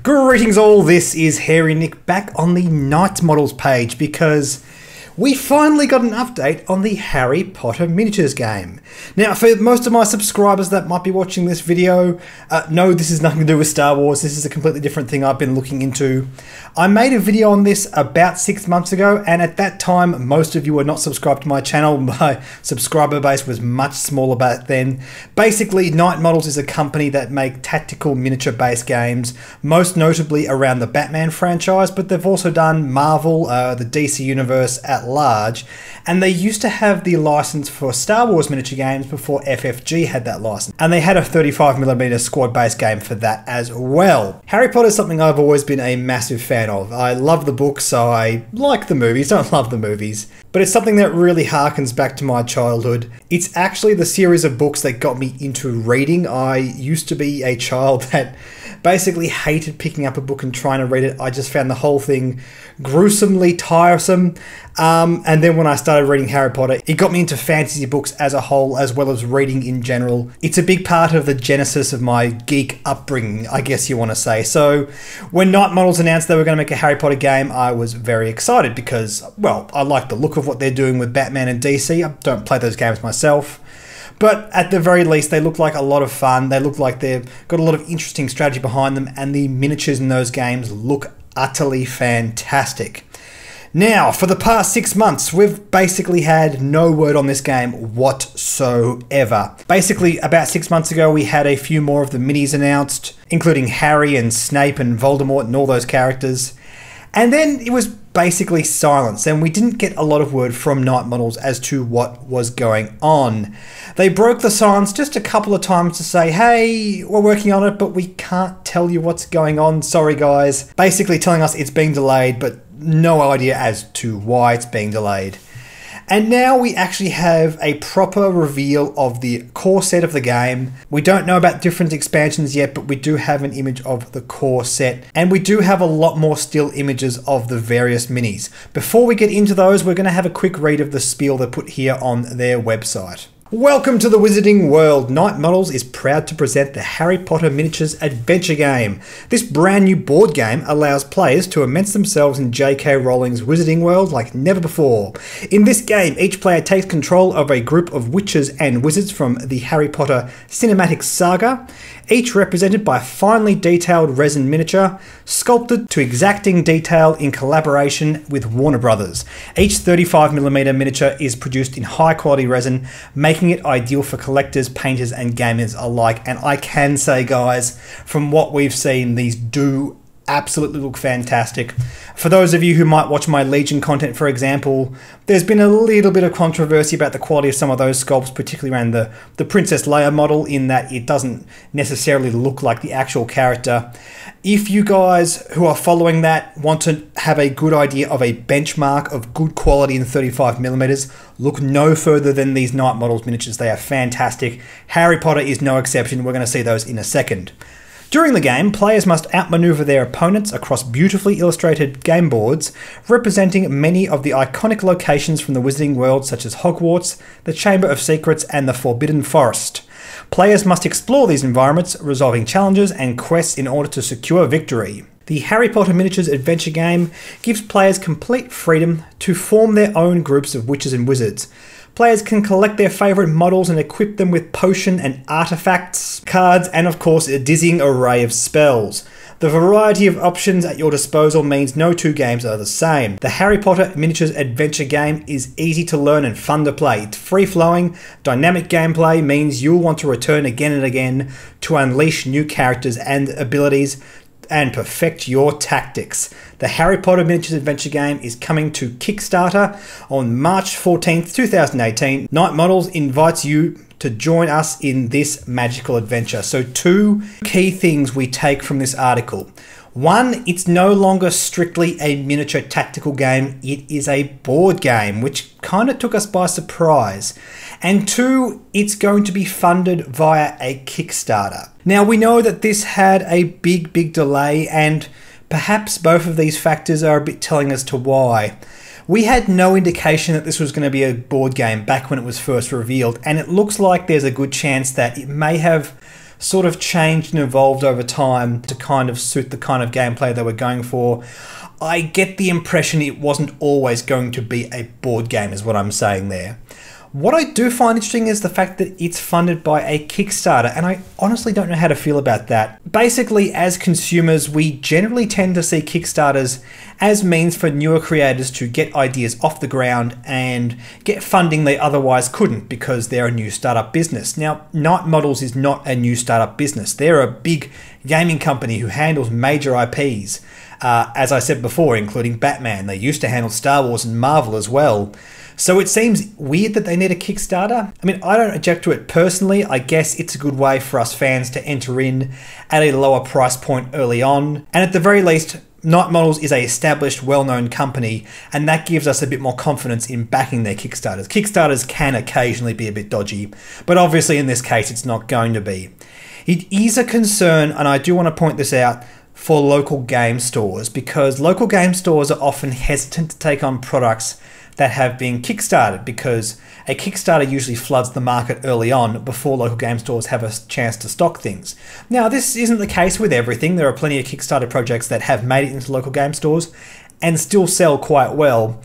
Greetings all, this is Hairy Nick back on the Knight Models page because we finally got an update on the Harry Potter miniatures game. Now, for most of my subscribers that might be watching this video, no, this has nothing to do with Star Wars. This is a completely different thing I've been looking into. I made a video on this about 6 months ago, and at that time, most of you were not subscribed to my channel. My subscriber base was much smaller back then. Basically, Knight Models is a company that make tactical miniature-based games, most notably around the Batman franchise, but they've also done Marvel, the DC Universe at large, and they used to have the license for Star Wars miniature games before FFG had that license, and they had a 35mm squad-based game for that as well. Harry Potter is something I've always been a massive fan of. I love the books, I like the movies, don't love the movies, but it's something that really harkens back to my childhood. It's actually the series of books that got me into reading. I used to be a child that basically hated picking up a book and trying to read it. I just found the whole thing gruesomely tiresome. And then when I started reading Harry Potter, it got me into fantasy books as a whole, as well as reading in general. It's a big part of the genesis of my geek upbringing, I guess you want to say. So when Knight Models announced they were going to make a Harry Potter game, I was very excited because, well, I like the look of what they're doing with Batman and DC. I don't play those games myself. But at the very least, they look like a lot of fun. They look like they've got a lot of interesting strategy behind them, and the miniatures in those games look utterly fantastic. Now, for the past 6 months, we've basically had no word on this game whatsoever. Basically, about 6 months ago, we had a few more of the minis announced, including Harry and Snape and Voldemort and all those characters. And then it was basically silence, and we didn't get a lot of word from Knight Models as to what was going on. They broke the silence just a couple of times to say, hey, we're working on it, but we can't tell you what's going on, sorry guys. Basically telling us it's being delayed, but no idea as to why it's being delayed. And now we actually have a proper reveal of the core set of the game. We don't know about different expansions yet, but we do have an image of the core set. And we do have a lot more still images of the various minis. Before we get into those, we're going to have a quick read of the spiel they put here on their website. Welcome to the Wizarding World. Knight Models is proud to present the Harry Potter Miniatures Adventure Game. This brand new board game allows players to immerse themselves in J.K. Rowling's Wizarding World like never before. In this game, each player takes control of a group of witches and wizards from the Harry Potter cinematic saga, each represented by a finely detailed resin miniature, sculpted to exacting detail in collaboration with Warner Brothers. Each 35mm miniature is produced in high quality resin, making it ideal for collectors, painters and gamers alike. And I can say, guys, from what we've seen, these do absolutely look fantastic. For those of you who might watch my Legion content, for example, there's been a little bit of controversy about the quality of some of those sculpts, particularly around the Princess Leia model, in that it doesn't necessarily look like the actual character. If you guys who are following that want to have a good idea of a benchmark of good quality in 35mm, look no further than these Knight Models miniatures. They are fantastic. Harry Potter is no exception. We're going to see those in a second. During the game, players must outmaneuver their opponents across beautifully illustrated game boards, representing many of the iconic locations from the Wizarding World, such as Hogwarts, the Chamber of Secrets, and the Forbidden Forest. Players must explore these environments, resolving challenges and quests in order to secure victory. The Harry Potter Miniatures Adventure Game gives players complete freedom to form their own groups of witches and wizards. Players can collect their favourite models and equip them with potion and artifacts, cards, and of course a dizzying array of spells. The variety of options at your disposal means no two games are the same. The Harry Potter Miniatures Adventure Game is easy to learn and fun to play. It's free-flowing, dynamic gameplay means you'll want to return again and again to unleash new characters and abilities and perfect your tactics. The Harry Potter Miniatures Adventure Game is coming to Kickstarter on March 14th, 2018. Knight Models invites you to join us in this magical adventure. So 2 key things we take from this article. 1, it's no longer strictly a miniature tactical game, it is a board game, which kind of took us by surprise. And 2, it's going to be funded via a Kickstarter. Now we know that this had a big delay, and perhaps both of these factors are a bit telling as to why. We had no indication that this was going to be a board game back when it was first revealed, and it looks like there's a good chance that it may have sort of changed and evolved over time to kind of suit the kind of gameplay they were going for. I get the impression it wasn't always going to be a board game, is what I'm saying there. What I do find interesting is the fact that it's funded by a Kickstarter, and I honestly don't know how to feel about that. Basically, as consumers, we generally tend to see Kickstarters as means for newer creators to get ideas off the ground and get funding they otherwise couldn't because they're a new startup business. Now, Night Models is not a new startup business. They're a big gaming company who handles major IPs. As I said before, including Batman. They used to handle Star Wars and Marvel as well. So it seems weird that they need a Kickstarter. I mean, I don't object to it personally. I guess it's a good way for us fans to enter in at a lower price point early on. And at the very least, Night Models is an established, well-known company, and that gives us a bit more confidence in backing their Kickstarters. Kickstarters can occasionally be a bit dodgy, but obviously in this case, it's not going to be. It is a concern, and I do want to point this out, for local game stores, because local game stores are often hesitant to take on products that have been kickstarted, because a Kickstarter usually floods the market early on before local game stores have a chance to stock things. Now, this isn't the case with everything. There are plenty of Kickstarter projects that have made it into local game stores and still sell quite well.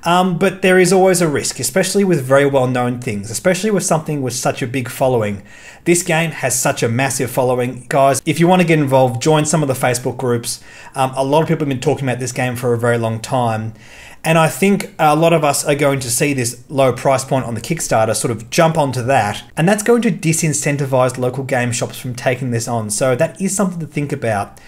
But there is always a risk, especially with very well-known things, especially with something with such a big following. This game has such a massive following. Guys, if you want to get involved, join some of the Facebook groups. A lot of people have been talking about this game for a very long time. And I think a lot of us are going to see this low price point on the Kickstarter sort of jump onto that. And that's going to disincentivize local game shops from taking this on. So that is something to think about.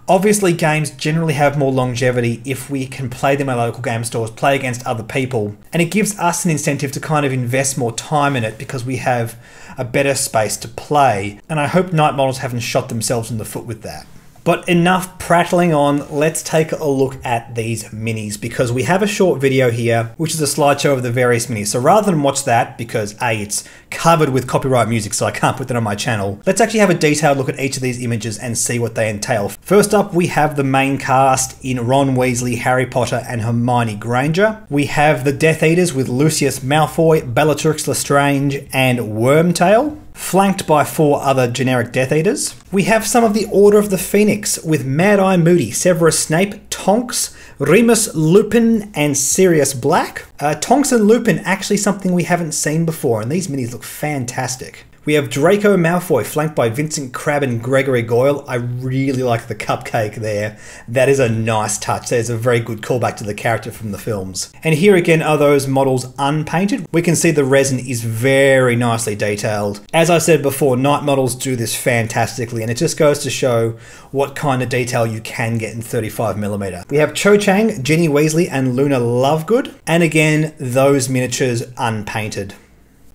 Obviously, games generally have more longevity if we can play them at local game stores, play against other people. And it gives us an incentive to kind of invest more time in it because we have a better space to play. And I hope Night Models haven't shot themselves in the foot with that. But enough prattling on, let's take a look at these minis, because we have a short video here, which is a slideshow of the various minis. So rather than watch that, because A, it's covered with copyright music, so I can't put that on my channel, let's actually have a detailed look at each of these images and see what they entail. First up, we have the main cast in Ron Weasley, Harry Potter, and Hermione Granger. We have the Death Eaters with Lucius Malfoy, Bellatrix Lestrange, and Wormtail, flanked by 4 other generic Death Eaters. We have some of the Order of the Phoenix with Mad Eye Moody, Severus Snape, Tonks, Remus Lupin, and Sirius Black. Tonks and Lupin, actually something we haven't seen before, and these minis look fantastic. We have Draco Malfoy, flanked by Vincent Crabbe and Gregory Goyle. I really like the cupcake there. That is a nice touch. There's a very good callback to the character from the films. And here again are those models unpainted. We can see the resin is very nicely detailed. As I said before, Night Models do this fantastically, and it just goes to show what kind of detail you can get in 35mm. We have Cho Chang, Ginny Weasley, and Luna Lovegood. And again, those miniatures unpainted.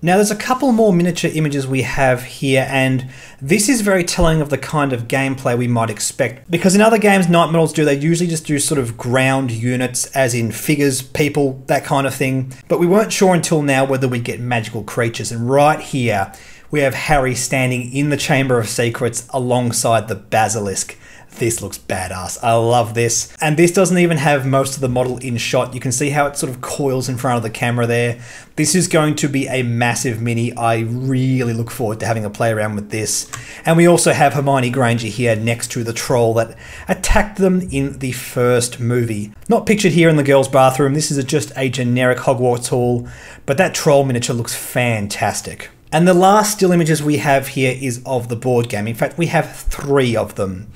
Now there's a couple more miniature images we have here, and this is very telling of the kind of gameplay we might expect. Because in other games Night Models do, they usually just do sort of ground units, as in figures, people, that kind of thing. But we weren't sure until now whether we'd get magical creatures, and right here we have Harry standing in the Chamber of Secrets alongside the Basilisk. This looks badass. I love this. And this doesn't even have most of the model in shot. You can see how it sort of coils in front of the camera there. This is going to be a massive mini. I really look forward to having a play around with this. And we also have Hermione Granger here next to the troll that attacked them in the first movie. Not pictured here in the girls' bathroom. This is just a generic Hogwarts hall, but that troll miniature looks fantastic. And the last still images we have here is of the board game. In fact, we have 3 of them.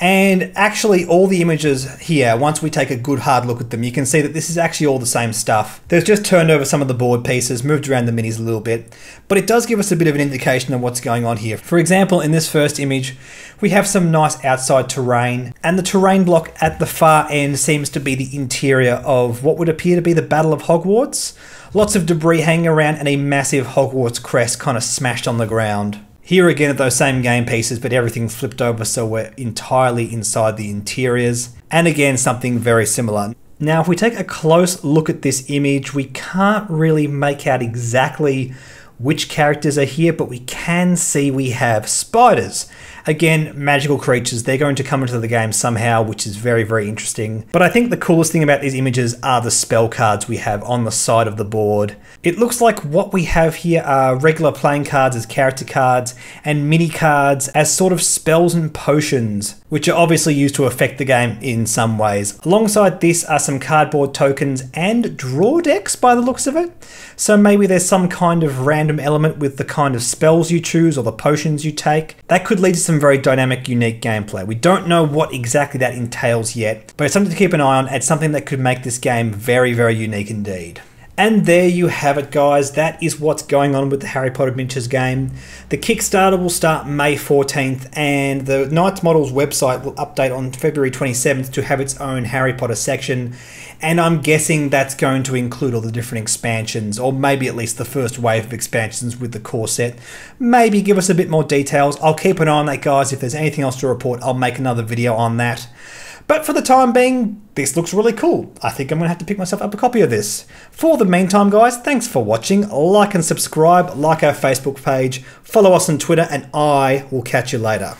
And actually all the images here, once we take a good hard look at them, you can see that this is actually all the same stuff. They've just turned over some of the board pieces, moved around the minis a little bit, but it does give us a bit of an indication of what's going on here. For example, in this first image, we have some nice outside terrain, and the terrain block at the far end seems to be the interior of what would appear to be the Battle of Hogwarts. Lots of debris hanging around and a massive Hogwarts crest kind of smashed on the ground. Here again are those same game pieces, but everything's flipped over, so we're entirely inside the interiors. And again, something very similar. Now, if we take a close look at this image, we can't really make out exactly which characters are here, but we can see we have spiders. Again, magical creatures, they're going to come into the game somehow, which is very, very interesting. But I think the coolest thing about these images are the spell cards we have on the side of the board. It looks like what we have here are regular playing cards as character cards and mini cards as sort of spells and potions, which are obviously used to affect the game in some ways. Alongside this are some cardboard tokens and draw decks by the looks of it. So maybe there's some kind of random element with the kind of spells you choose or the potions you take. That could lead to some very dynamic, unique gameplay. We don't know what exactly that entails yet, but it's something to keep an eye on and something that could make this game very, very unique indeed. And there you have it, guys. That is what's going on with the Harry Potter Miniatures game. The Kickstarter will start May 14th, and the Knights Models website will update on February 27th to have its own Harry Potter section. And I'm guessing that's going to include all the different expansions, or maybe at least the first wave of expansions with the core set. Maybe give us a bit more details. I'll keep an eye on that, guys. If there's anything else to report, I'll make another video on that. But for the time being, this looks really cool. I think I'm going to have to pick myself up a copy of this. For the meantime, guys, thanks for watching. Like and subscribe, like our Facebook page, follow us on Twitter, and I will catch you later.